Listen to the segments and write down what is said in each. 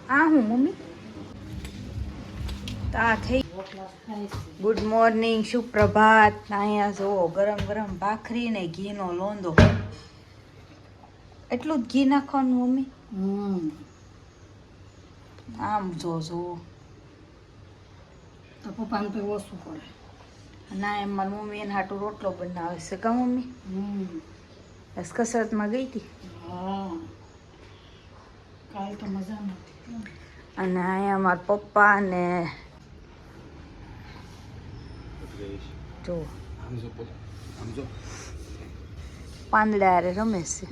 આ હું મમ્મી તા થઈ ગુડ મોર્નિંગ સુપ્રભાત. અહીંયા જો ગરમ ગરમ ભાખરી ને ઘીનો લોંદો. એટલું જ ઘી નાખવાનું મમ્મી? આમ જો તો પપ્પાને તો ઓછું પડે. ના એમ મારી મમ્મી એને હાટું રોટલો બનાવે છે કા મમ્મી? બસ કસરતમાં ગઈ હતી. હા કાલ તો મજા નથી. અને અહીંયા મારા પપ્પા ને જો પાંદડા હારે રમે છે.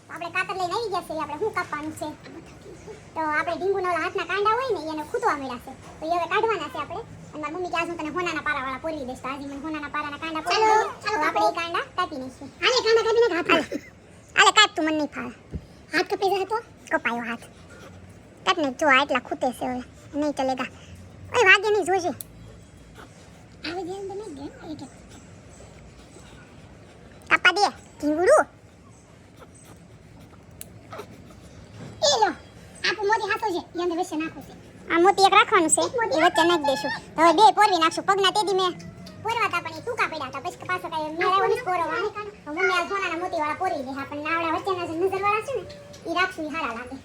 આપણે કાતર લઈને આવી ગયા છે. આપણે શું કાપવાનું છે તો આપણે ઢીંગુના હાથના કાંડા હોય ને એને ખૂતવા મળ્યા છે તો એ હવે કાઢવાના છે આપણે. અને મારી મમ્મી કે આજ હું તને હોનાના પારાવાળા પોરવી દઈશ. તો આજે મને હોનાના પારાના કાંડા પોરવી તો આપણે એ કાંડા કાપી નાખીએ. હાલે કાંડા કાપીને હાથ હાલે કાપ તું મને નહીં ફાવે. હાથ કપાઈ જાય તો કપાયો હાથ કાપ ને જો આ એટલા ખૂતે છે હવે નહીં ચલેગા. ઓય વાગે નહીં જોજે આવે ધ્યાન દે નહીં દે કાપા દે ઢીંગુડું. એ લો આપો મોતી હાથો છે યંદ વચ્ચે નાખો છે. આ મોતી એક રાખવાનું છે એ વચ્ચે નાખી દેશું. હવે બે પોરવી નાખશું. પગના તેદી મેં પોરવાતા પણ એ ટૂંકા પડ્યા હતા પછી પાછો કઈ મેળાવો નથી પોરવાની. મમ્મી આ સોનાના મોતી વાળા પોરવી દે. આપણને આવડા વચ્ચેના જે નજર વાળા છે ને એ રાખશું. એ હારા લાગે.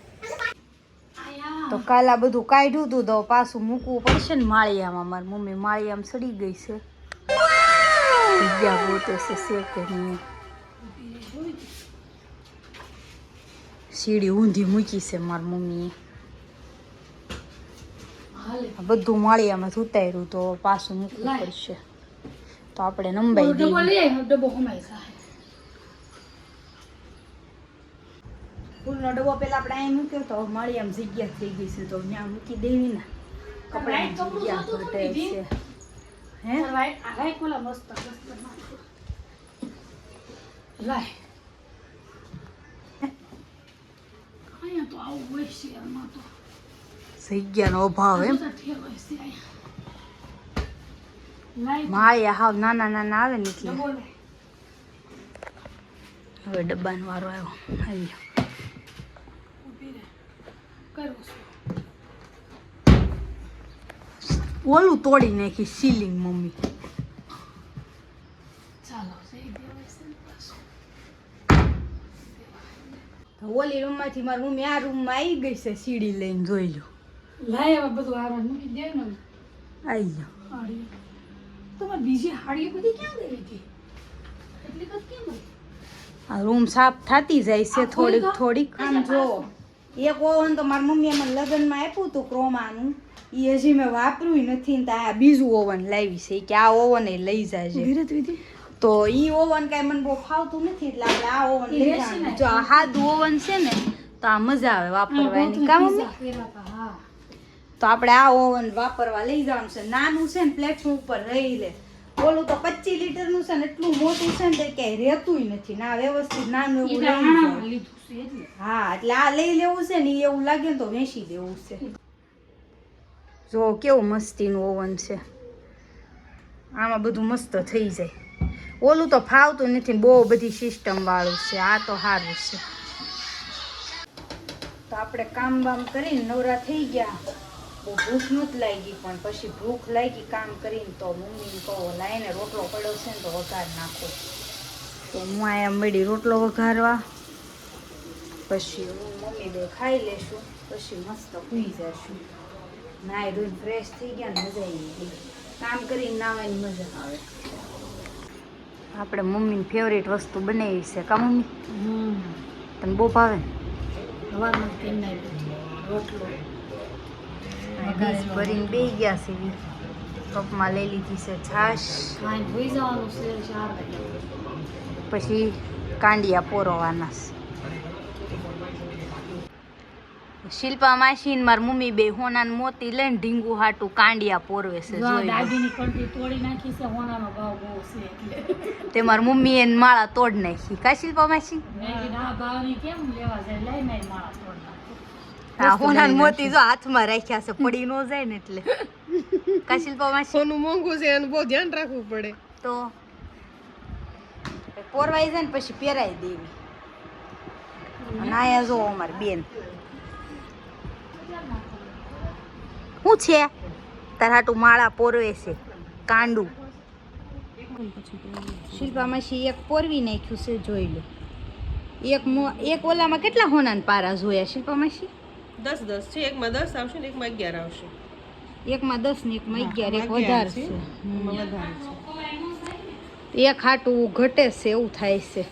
તો કાલ આ બધું કાઢ્યું હતું તો પાછું મૂકવું પડશે ને માળિયામાં. મારી મમ્મી માળિયામાં સડી ગઈ છે. જગ્યા ગોતે છે શેકે નહીં. સીડી ઊંધી મૂકી છે મારી મમ્મીએ. બધું માળિયામાં ઉતાર્યું તો પાછું મૂકવું પડશે. તો આપણે નંબાઈ દઈએ. ફૂલનો ડબ્બો પેલા આપણે અહીં મૂક્યો તો માળિયામાં જગ્યા થઈ ગઈ છે તો ત્યાં મૂકી દેવી ને. કપડાની જગ્યા ઘટે છે. હે લાય કોલા મસ્ત લાય અહીંયા તો આવું હોય છે આમાં તો જગ્યાનો અભાવ એમ. માળિયા હાવ નાના નાના આવે ને એટલે હવે ડબ્બાનો વારો આવ્યો. આવી ઓલું તોડી નાખી સીલિંગ મમ્મી. ઓલી રૂમમાંથી મારી મમ્મી આ રૂમમાં આવી ગઈ છે. સીડી લઈને જોઈ લો. લાય હવે બધું આરામ મૂકી દે ને. આવી જાઓ. તમારે બીજી હાડીઓ બધી ક્યાં ગઈ હતી? એટલી કદ કેમ ગઈ? આ રૂમ સાફ થતી જાય છે થોડીક થોડીક. આમ જો એક ઓવન તો મારી મમ્મીએ મને લગ્નમાં આપ્યું હતું ક્રોમાનું. એ હજી મેં વાપર્યું નથી ને આ બીજું ઓવન લાવી છે કે આ ઓવન એ લઈ જાય છે. તો ઈ ઓવન કાંઈ મને બહુ ફાવતું નથી એટલે આપણે આ ઓવન લઈ જવાનું. જો આ સાદું ઓવન છે ને તો આ મજા આવે વાપરવાની. કામ તો આપણે આ ઓવન વાપરવા લઈ જવાનું છે. નાનું છે ને પ્લેટફોર્મ ઉપર રહી લે. ઓલું તો 25 લીટરનું છે ને એટલું મોટું છે ને ક્યાંય રહેતું નથી ના વ્યવસ્થિત નાનું એવું લઈ. હા એટલે આ લઈ લેવું છે ને એવું લાગે ને તો વેચી દેવું છે. જો કેવું મસ્તીનું ઓવન છે. આમાં બધું મસ્ત થઈ જાય. ઓલું તો ફાવતું નથી બહુ બધી સિસ્ટમ વાળું છે. આ તો સારું છે. તો આપણે કામ બામ કરીને નવરા થઈ ગયા. બહુ ભૂખ નથી લાગી પણ પછી ભૂખ લાગી કામ કરીને તો મમ્મીને કહો લાઈને રોટલો પડ્યો છે ને તો વઘાર નાખો. તો હું અહીંયા મળી રોટલો વઘારવા. પછી હું મમ્મી બે ખાઈ લેશું પછી મસ્ત સૂઈ જશું. નાઈ ધોઈને ફ્રેશ થઈ ગયા ને મજા આવી ગઈ. કામ કરીને નાવાની મજા આવે. આપણે મમ્મીની ફેવરેટ વસ્તુ બનાવી છે કા મમ્મી? તને બહુ ભાવે? રોટલો ડીશ ભરીને બે ગયા છે. કપમાં લઈ લીધી છે છાશ. પછી કાંડિયા પોરવાના છે. શિલ્પા માસી ને મારી મમ્મી બે હોનાન મોતી લઈને ઢીંગુ હાટું કાંડિયા પોરવે છે. તે મારી મમ્મી એને માળા તોડ નાખી કા શિલ્પા માસી? હા હોનાન મોતી જો હાથમાં રાખ્યા છે પડી ન જાય ને એટલે કા શિલ્પા માસી? સોનું મોંઘું છે અને બહુ ધ્યાન રાખવું પડે. તો પોરવાઈ જાય ને પછી પહેરાઈ દેવી. અને આયા જો અમારી બેન શું છે તાર હાટું માળા પોરવે છે કાંડું. શિલ્પા માસી એક પોરવી નાખ્યું છે જોઈ લો. એક ઓલામાં કેટલા હોનાના પારા જોયા શિલ્પા માસી? 10 છે. એકમાં 10 આવશે ને એકમાં 11 આવશે. એકમાં 10 ને એકમાં 11, એક વધારે છે. એમાં વધારે છે. એક હાટું ઘટે છે એવું થાય છે.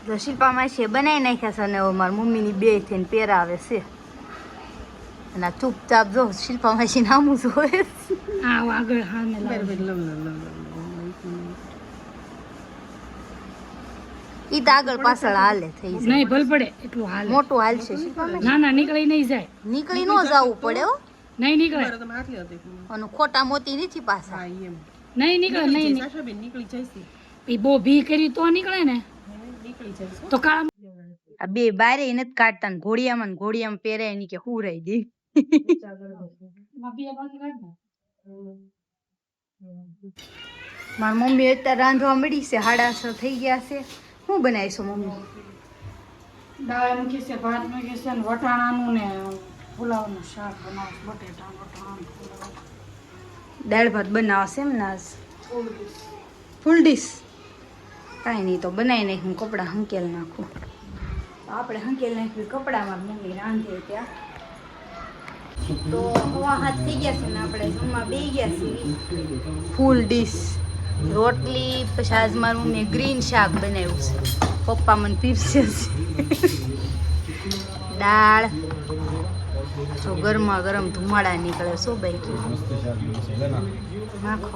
તો શિલ્પા માસીએ બનાવી નાખ્યા છે અને હવે મારી મમ્મીની બે થઈને પહેરાવે છે. અને આ ચૂપચાપ જો શિલ્પા માસી નામું જોવે આ આગળ હા ને બરાબર, લવ. ઈ તો આગળ પાછળ હાલે થઈ જાય. નહીં ભલ પડે એટલું હાલ. મોટું હાલશે શિલ્પા માસી. ના ના નીકળી નહીં જાય. નીકળી ન જવું પડે હો. નહીં નીકળે. બરાબર, તમે હાથ લ્યો તો એક મિનિટ. અને ખોટા મોતી નથી પાછા. હા, એમ. નહીં નીકળે નીકળી નહીં. જાય, સાશાબેન નીકળી જાય છે. એ બહુ ભી કરી તો નીકળે ને નીકળી જાય છે. તો કાળા આ બે બારે નથી કાઢતા ને ઘોડિયામાં પહેરાય ની કે હું રહી દે. મારી મમ્મી અત્યારે રાંધવા મળી છે. 6:30 થઈ ગયા છે. શું બનાવીશું મમ્મી? દાળ મૂકી છે, ભાત મૂકી છે ને વટાણાનું ને પુલાવનું શાક બનાવશું. બટેટા વટાણા દાળ ભાત બનાવશે એમ ને આજ? ફૂલ ડીશ કાંઈ નહીં તો બનાવી નાખ. હું કપડાં હંકેલ નાખું. આપણે હંકેલ નાખ્યું કપડાં. મારી મમ્મી રાંધે ત્યાં તો હવા હાથ થઈ ગયા છે ને આપણે જમવા બે ગયા છીએ. ફૂલ ડીશ રોટલી, પછી આજ મારું મમ્મીએ ગ્રીન શાક બનાવ્યું છે. પપ્પા મને પીરસે છે. દાળ જો ગરમા ગરમ ધુમાડા નીકળે. શું બાકી નાખો.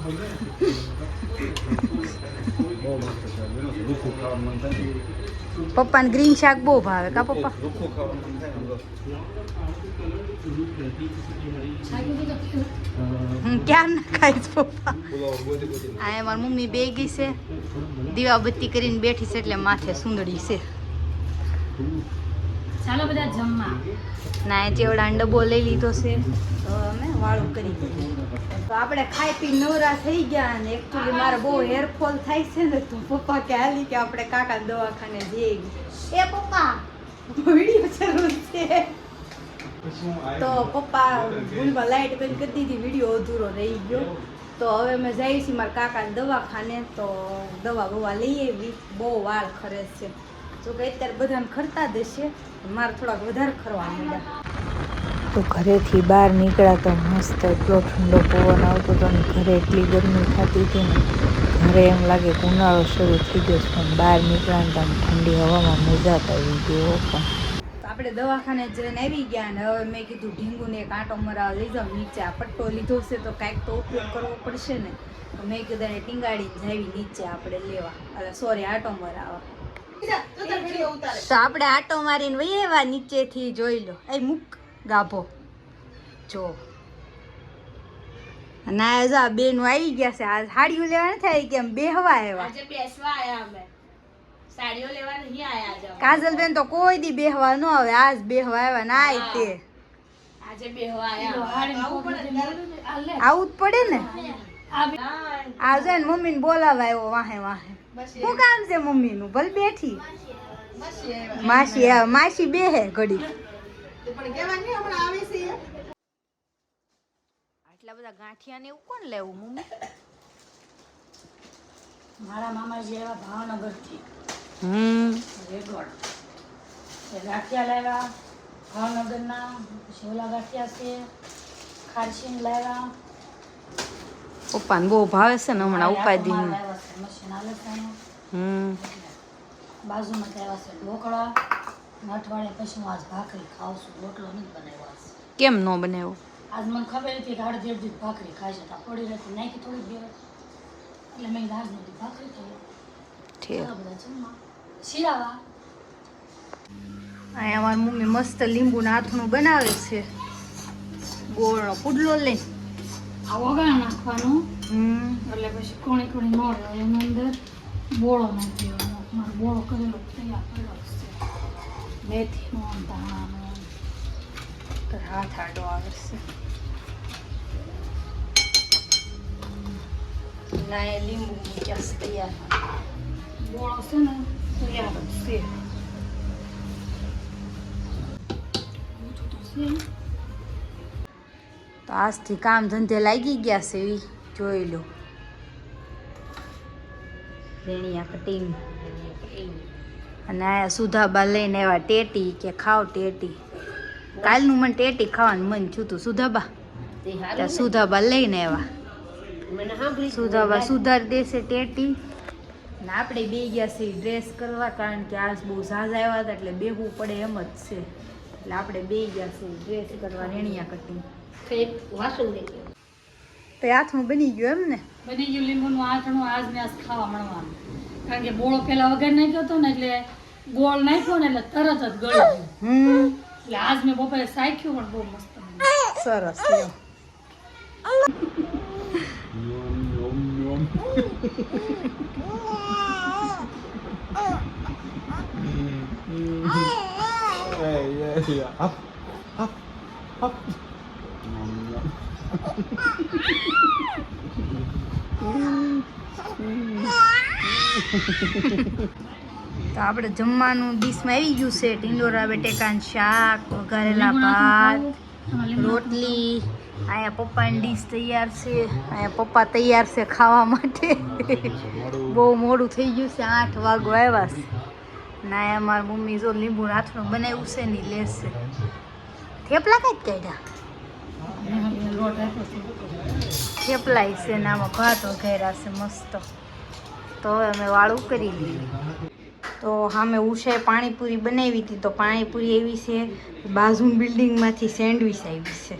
પપ્પાને ગ્રીન શાક બહુ ભાવે કા પપ્પા? હું ક્યાં ના ખાઈશ પપ્પા. આ મારી મમ્મી બે ગઈ છે. દીવાબત્તી કરીને બેઠી છે એટલે માથે સુંદડી છે. ચાલો બધા જમવા. ના ચેવડાનો ડબ્બો લઈ લીધો છે તો અમે વાળું કરી દીધું. તો આપણે ખાઈ પી નવરા થઈ ગયા. અને એકચ્યુઅલી મારે બહુ હેરફોલ થાય છે ને તો પપ્પા કે હાલી કે આપણે કાકા દવાખાને જઈએ. એ પપ્પા વિડીયો ચાલુ છે તો પપ્પા ભૂલમાં લાઈટ બંધ કરી દીધી. વિડીયો અધૂરો રહી ગયો. તો હવે અમે જઈએ છીએ મારા કાકાને દવાખાને. તો દવા બવા લઈ આવી. બહુ વાળ ખરે છે. જો કે અત્યારે બધાને ખરતા જ હશે. મારે થોડાક વધારે ખરવા માંડ્યા. તો ઘરેથી બહાર નીકળ્યા તો મસ્ત એટલો ઠંડો પવન આવતો હતો ને ઘરે એટલી ગરમી થતી હતી ને ઘરે એમ લાગે કે ઉનાળો શરૂ થઈ ગયો છે. પણ બહાર નીકળ્યા ને તો ઠંડી હવામાં મજા આવી ગયો. પણ આપણે દવાખાને જઈને આવી ગયા અને હવે મેં કીધું ઢીંગુને એક આંટો મરાવા લઈ જાઉં નીચે. આ પટ્ટો લીધો છે તો કાંઈક તો ઉપયોગ કરવો પડશે ને. તો મેં કીધું એને ટીંગાડીને જાવી નીચે આપણે લેવા. અરે સોરી આંટો મરાવા. તો આપણે આંટો મારીને વહી આવ્યા નીચેથી. જોઈ લો એ મૂક ગાભો જો. અને આ જો આ બેનું આવી ગયા છે. આ સાડીઓ લેવા નથી આવી કેમ બેહવા આવ્યા? કાજલ બેન તો કોઈ દી બેહવા ન આવે. આજ બેહવા આવ્યા ના આય તે આવું જ પડે ને. આ જો ને મમ્મીને બોલાવા આવ્યો વાહે વાહે. શું કામ છે મમ્મીનું? ભલે બેઠી માસી. માસી બેહે ઘડી. આટલા બધા ગાંઠિયા ને એવું કોણ લેવું મમ્મી? મારા મામાજી એવા ભાવનગરથી રેગોડ એ ગાંઠિયા લાવ્યા ભાવનગરના. પછી ઓલા ગાંઠિયા છે ખારસીન લાવ્યા. પપ્પાને બહુ ભાવે છે ને હમણાં ઉપાડી. મશીન હાલે છે બાજુમાં લાવ્યા છે ઢોકળા. અઠવાડિયા પછી હું આજ ભાખરી ખાઉં છું. રોટલો નથી બનાવ્યો આજ. કેમ ન બનાવ્યો? આજ મને ખબર હતી કે અડધી અડધી ભાખરી ખાઈ છે. પડી રહેતી નાખી થોડીક બે એટલે મેં આજ નથી ભાખરી તો બધા જમવા શીરાવા. અહીંયા અમારી મમ્મી મસ્ત લીંબુના હાથનું બનાવે છે. ગોળનો પુડલો લઈ આ વગાડ નાખવાનું એટલે પછી કોણી કોણી ન રહે. એની અંદર બોળો નાખી દેવાનો. મારો બોળો કરેલો તૈયાર કરેલો છે. મેથીનો ધાણાનો તો હાથ આડો આવે છે. ના એ લીંબુ મૂક્યા છે તૈયાર. બોળો છે ને તૈયાર જ છે. મીઠું તો છે. તો આજથી કામ ધંધે લાગી ગયા છે એ જોઈ લો. રેણિયા કટિંગ અને આ સુધાબા લઈને એવા ટેટી કે ખાવ ટેટી. કાલનું મને ટેટી ખાવાનું મન થયું હતું સુધાબા. ત્યાં સુધાબા લઈને એવા સુધાબા સુધાર દેશે ટેટી. ને આપણે બે ગયા છીએ ડ્રેસ કરવા, કારણ કે આજ બહુ ઝાઝા આવ્યા હતા એટલે બેહવું પડે એમ જ છે. એટલે આપણે બે ગયા છીએ ડ્રેસ કરવા રેણિયા કટિંગ. તો હાથમાં બની ગયું એમ ને? બની ગયું લીંબુનું આટણું આજ ને આજ ખાવા મળવાનું. કારણ કે બોળો પેલા વગર નાખ્યો હતો ને એટલે ગોળ નાખ્યો ને એટલે તરત જ ગળી ગયું. એટલે આજ મેં બપોરે સાખ્યું પણ બહુ મસ્ત બન્યું. સરસ લ્યો. તો આપણે જમવાનું ડીશમાં આવી ગયું છે. ટીંડોરા બટેકાનું શાક, વઘારેલા ભાત, રોટલી. અહીંયા પપ્પાની ડીશ તૈયાર છે. અહીંયા પપ્પા તૈયાર છે ખાવા માટે. બહુ મોડું થઈ ગયું છે, 8 વાગવા આવ્યા છે. ના અમારી મમ્મી જો લીંબુ રાથણું બનાવ્યું છે ને લેશે. થેપલા કઈ કાઢ્યા? લોટ આપ્યો છે. થેપલાય છે ને આમાં ભાત વઘાર્યા છે મસ્ત. તો હવે અમે વાળું કરી લઈએ. તો સામે ઉષાએ પાણીપુરી બનાવી હતી. તો પાણીપુરી આવી છે. બાજુની બિલ્ડિંગમાંથી સેન્ડવિચ આવી છે.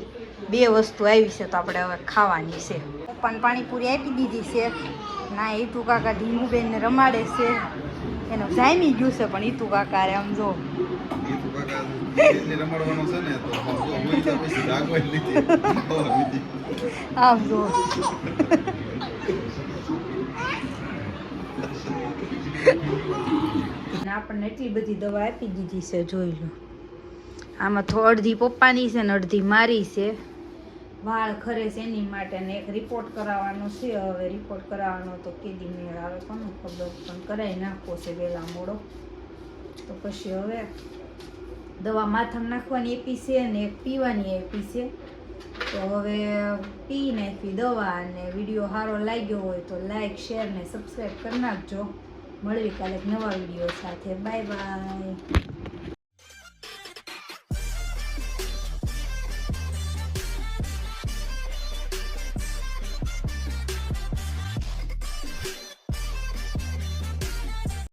2 વસ્તુ આવી છે તો આપણે હવે ખાવાની છે. પપ્પાને પાણીપુરી આપી દીધી છે. ના ઈતુ કાકા ઢીંગુબેનને રમાડે છે. એનું જામી ગયું છે પણ ઈતુ કાકા રે આમ જો આમ જો આપણને એટલી બધી દવા આપી દીધી છે જોઈ લો. આમાં તો અડધી પપ્પાની છે ને અડધી મારી છે. વાળ ખરે છે એની માટે ને એક રિપોર્ટ કરાવવાનો છે. હવે રિપોર્ટ કરાવવાનો તો કેદી મેળ આવે કોને ખબર, પણ કરાવી નાખવો છે વહેલા મોડો. તો પછી હવે દવા માથામાં નાખવાની આપી છે અને એક પીવાની આપી છે. તો હવે પી નાખી દવા. અને વિડીયો સારો લાગ્યો હોય તો લાઈક, શેર ને સબસ્ક્રાઈબ કરી નાખજો. મળવી કાલે નવા વિડીયો સાથે. Bye bye.